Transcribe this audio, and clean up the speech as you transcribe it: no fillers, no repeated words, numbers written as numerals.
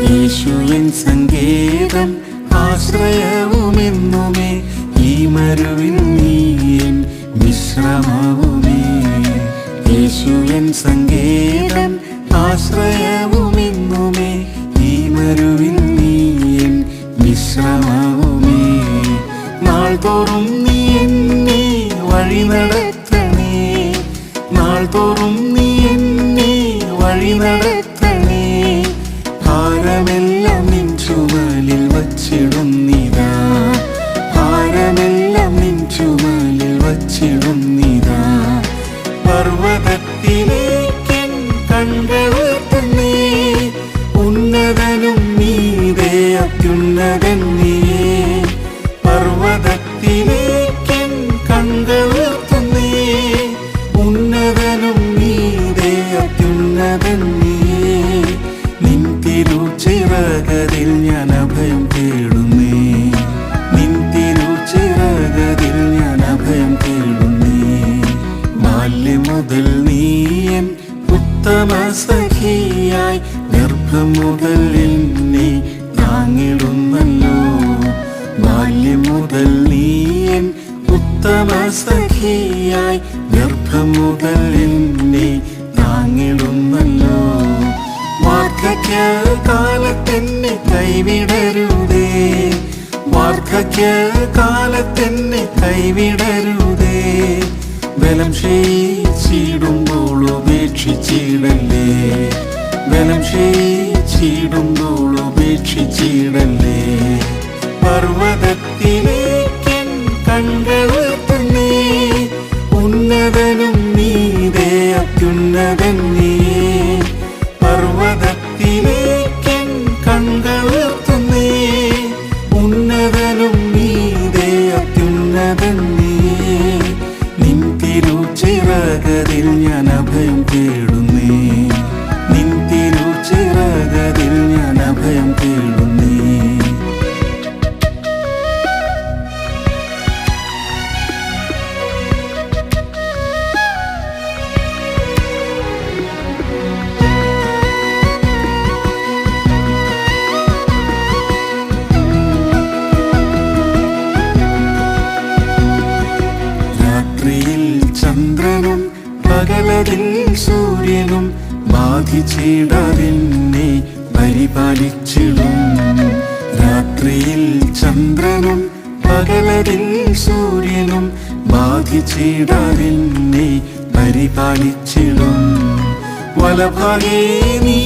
യേശു N സങ്കേതം ആശ്രയവുമെന്നുമേ, ഈ മരുവിൽ നീ എൻ വിശ്രമവുമേ. യേശു എൻ സങ്കേതം ആശ്രയവുമെന്നുമേ, ഈ മരുവിൽ നീ എൻ വിശ്രമവുമേ. നാൾതോറും നീ എന്നെ വഴി നടത്തണേ, നാൾതോറും നീ എന്നെ വഴി നടത്തണേ. ഭാരമെല്ലാം നിൻ ചുമലിൽ വച്ചിടുന്നിതാ, ഭാരമെല്ലാം നിൻ ചുമലിൽ വച്ചിടുന്നിതാ. പർവ്വതത്തിലേക്കൻ കൺകളുയർത്തുന്നേ, ഉന്നതനും നീതേ അത്യുന്നതൻ നീയേ. പർവ്വതത്തിലേക്കൻ കൺകളുയർത്തുന്നേ, ഉന്നതനും നീതേ അത്യുന്നതൻ നീയേ. നിൻ തിരുച്ചിറകതിൽ ഞാൻ അഭയം തേടുന്നേ, നിൻ തിരുച്ചിറകതിൽ ഞാൻ അഭയം തേടുന്നേ. ബാല്യം മുതൽ നീ എൻ ഉത്തമ സഖിയായി, ഗർഭം മുതൽ എന്നെ താങ്ങിടുന്നല്ലോ. ബാല്യം മുതൽ നീ എൻ ഉത്തമ സഖിയായി, ഗർഭം മുതൽ എന്നെ താങ്ങിടുന്നല്ലോ. വാർദ്ധക്യകാലത്തെന്നെ കൈവിടരുതേ, വാർദ്ധക്യകാലത്തെന്നെ കൈവിടരുതേ. ബലം ക്ഷയിച്ചിടുമ്പോൾ ഉപേക്ഷിച്ചിടല്ലേ, ബലം ക്ഷയിച്ചിടുമ്പോൾ ഉപേക്ഷിച്ചിടല്ലേ. പർവ്വതത്തിലേക്കൻ കൺകളുയർത്തുന്നേ, ഉന്നതനും നീതേ അത്യുന്നതൻ നീയേ. പർവ്വതത്തിലേക്കൻ കൺകളുയർത്തുന്നേ, ഉന്നതനും നീതേ അത്യുന്നതൻ നീയേ. നിൻ തിരുച്ചിറകതിൽ ഞാൻ അഭയം തേടുന്നേ, നിൻ തിരുച്ചിറകതിൽ ഞാൻ അഭയം തേടുന്നേ. രാത്രിയിൽ ചന്ദ്രനും പകലതിൽ സൂര്യനും ബാധിച്ചിടാതെന്നെ പരിപാലിച്ചിടും. രാത്രിയിൽ ചന്ദ്രനും പകലതിൽ സൂര്യനും ബാധിച്ചിടാതെന്നെ പരിപാലിച്ചിടും. വലഭാഗേ നീ